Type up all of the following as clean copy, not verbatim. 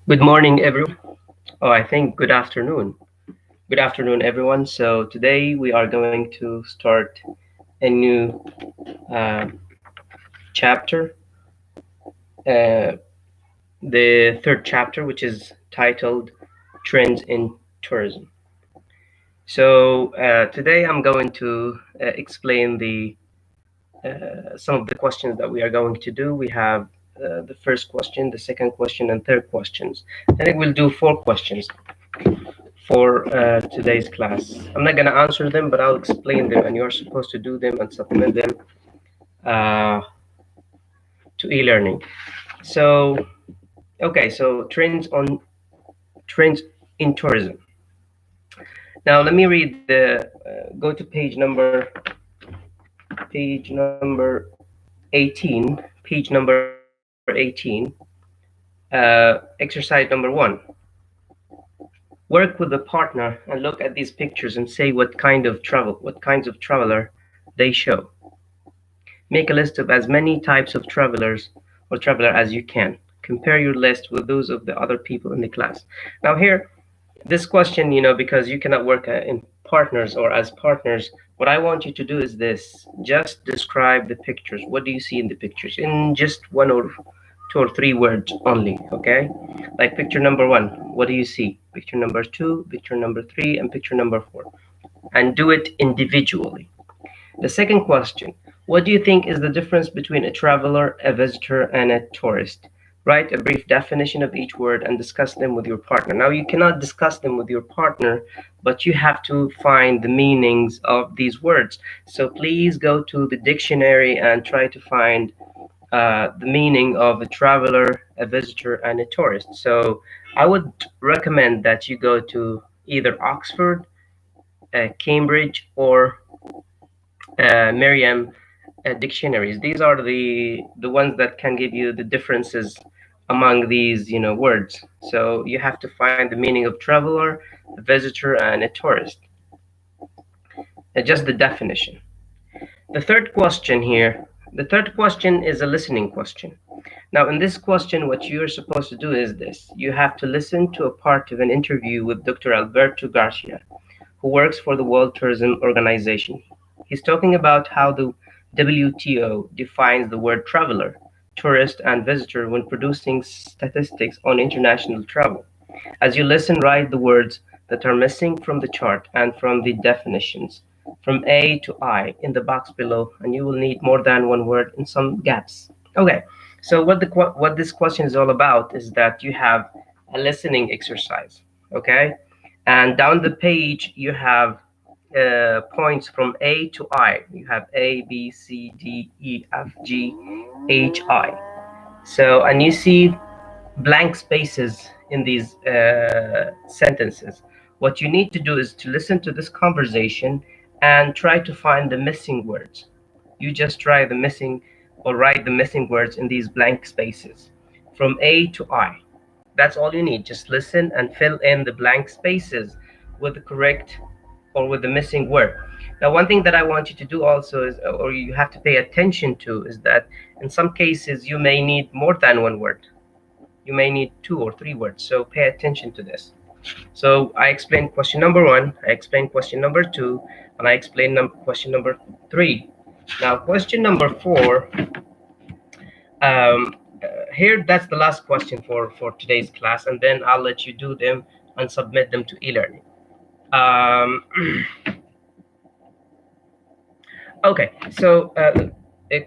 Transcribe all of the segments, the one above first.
Good morning, everyone. Oh, I think good afternoon. Good afternoon, everyone. So today we are going to start a new uh, chapter, uh, the third chapter, which is titled Trends in Tourism. So today I'm going to explain the some of the questions that we are going to do. We have the first question, the second question, and third questions. I think we'll do four questions for today's class. I'm not going to answer them, but I'll explain them, and you're supposed to do them and submit them uh, to e-learning. So, okay, so trends in tourism. Now, let me read the go to page number 18, exercise number one. Work with a partner and look at these pictures and say what kinds of traveler they show. Make a list of as many types of travelers or traveler as you can. Compare your list with those of the other people in the class. Now here, this question, because you cannot work in partners or as partners, what I want you to do is this. Just describe the pictures. What do you see in the pictures? In just one or two or three words only, okay? Like picture number one, what do you see? Picture number two, picture number three, and picture number four. And do it individually. The second question, what do you think is the difference between a traveler, a visitor, and a tourist? Write a brief definition of each word and discuss them with your partner. Now, you cannot discuss them with your partner, but you have to find the meanings of these words. So please go to the dictionary and try to find the meaning of a traveler, a visitor, and a tourist. So I would recommend that you go to either Oxford, Cambridge, or Merriam dictionaries. These are the ones that can give you the differences among these words. So you have to find the meaning of traveler, a visitor, and a tourist. Just the definition. The third question here. The third question is a listening question. Now, in this question, what you're supposed to do is this. You have to listen to a part of an interview with Dr. Alberto Garcia, who works for the World Tourism Organization. He's talking about how the WTO defines the word traveler, tourist, and visitor when producing statistics on international travel. As you listen, write the words that are missing from the chart and from the definitions from A to I in the box below, and you will need more than one word in some gaps. Okay, so what this question is all about is that you have a listening exercise. Okay, and down the page you have points from A to I. You have A, B, C, D, E, F, G, H, I. So, and you see blank spaces in these sentences. What you need to do is to listen to this conversation and try to find the missing words. You just try the missing or write the missing words in these blank spaces from A to I. That's all you need. Just listen and fill in the blank spaces with the correct or with the missing word. Now, one thing that I want you to do also is, or you have to pay attention to, is that in some cases you may need more than one word. You may need two or three words. So pay attention to this. So I explained question number one, I explained question number two, and I explained question number three. Now, question number four, um, here that's the last question for today's class, and then I'll let you do them and submit them to e-learning. Um, okay, so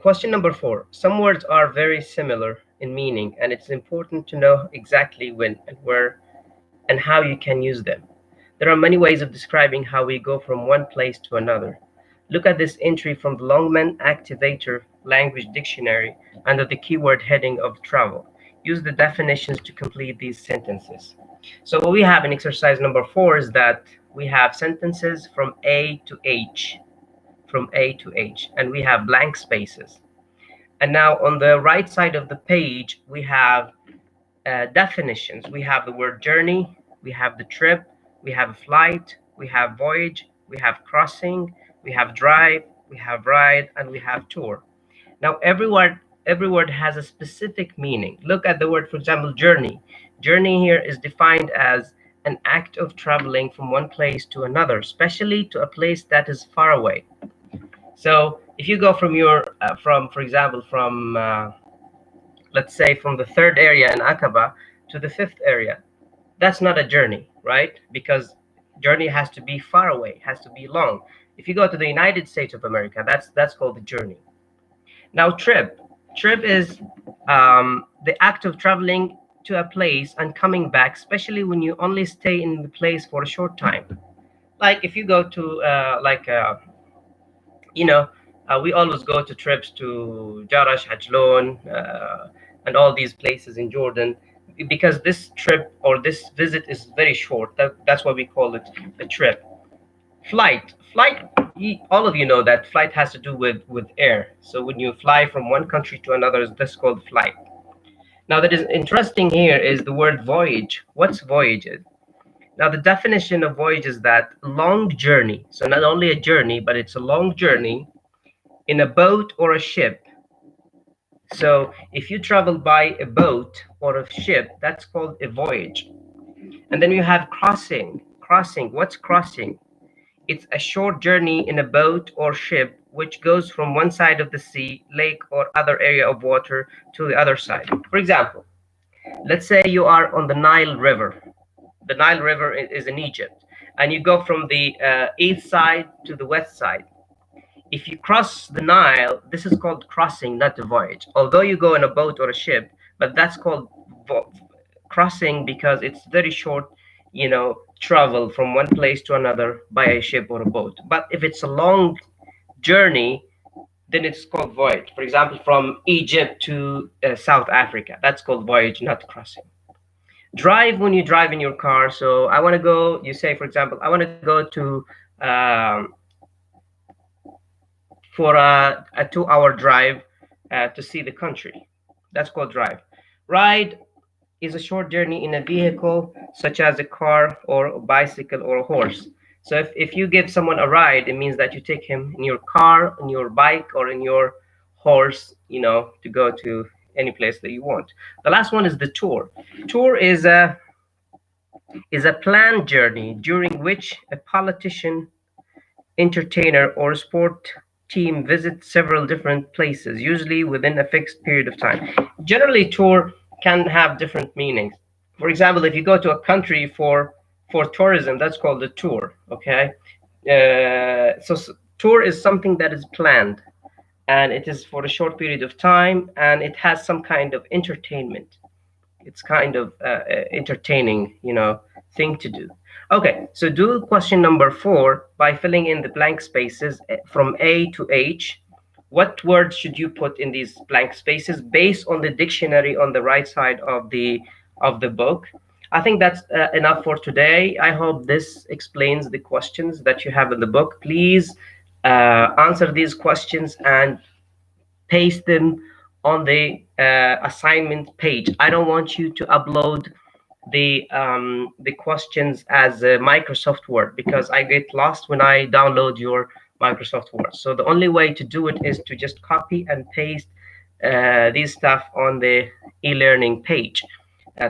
question number four. Some words are very similar in meaning, and it's important to know exactly when and where and how you can use them. There are many ways of describing how we go from one place to another. Look at this entry from the Longman Activator Language Dictionary under the keyword heading of travel. Use the definitions to complete these sentences. So what we have in exercise number four is that we have sentences from A to H, and we have blank spaces. And now on the right side of the page, we have definitions. We have the word journey, we have the trip, we have flight, we have voyage, we have crossing, we have drive, we have ride, and we have tour. Now every word has a specific meaning. Look at the word, for example, journey. Journey here is defined as an act of traveling from one place to another, especially to a place that is far away. So if you go from for example, from let's say from the third area in Aqaba to the fifth area, that's not a journey, right? Because journey has to be far away, has to be long. If you go to the United States of America, that's called a journey. Now, trip is the act of traveling to a place and coming back, especially when you only stay in the place for a short time. Like if you go to you know, we always go to trips to Jarash, Ajlon, and all these places in Jordan, because this trip or this visit is very short. That's why we call it a trip. Flight. All of you know that flight has to do with air. So when you fly from one country to another, that's called flight. Now, that is interesting here is the word voyage. What's voyage? Now, the definition of voyage is that long journey. So not only a journey, but it's a long journey in a boat or a ship. So if you travel by a boat or a ship, that's called a voyage. And then you have crossing. Crossing, what's crossing? It's a short journey in a boat or ship which goes from one side of the sea, lake, or other area of water to the other side. For example, let's say you are on the Nile River. The Nile River is in Egypt, and you go from the east side to the west side. If you cross the Nile, this is called crossing, not a voyage. Although you go in a boat or a ship, but that's called crossing because it's very short, travel from one place to another by a ship or a boat. But if it's a long journey, then it's called voyage. For example, from Egypt to South Africa, that's called voyage, not crossing. Drive, when you drive in your car. So I want to go, you say, for example, I want to go to for a 2-hour drive to see the country. That's called drive. Ride is a short journey in a vehicle, such as a car or a bicycle or a horse. So if you give someone a ride, it means that you take him in your car, in your bike, or in your horse, to go to any place that you want. The last one is the tour. Tour is a planned journey during which a politician, entertainer, or sport team visits several different places, usually within a fixed period of time. Generally, tour can have different meanings. For example, if you go to a country for tourism, that's called a tour. Okay, so tour is something that is planned, and it is for a short period of time, and it has some kind of entertainment. It's kind of entertaining, thing to do. Okay, so do question number 4 by filling in the blank spaces from A to H. What words should you put in these blank spaces based on the dictionary on the right side of the book? I think that's enough for today. I hope this explains the questions that you have in the book. Please answer these questions and paste them on the assignment page. I don't want you to upload the questions as a Microsoft Word, because I get lost when I download your Microsoft Word. So the only way to do it is to just copy and paste these stuff on the e-learning page.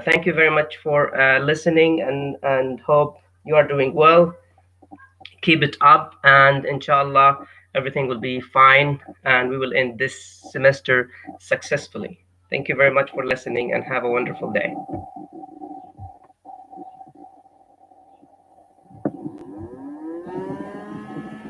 Thank you very much for listening, and hope you are doing well. Keep it up, and inshallah everything will be fine, and we will end this semester successfully. Thank you very much for listening, and have a wonderful day.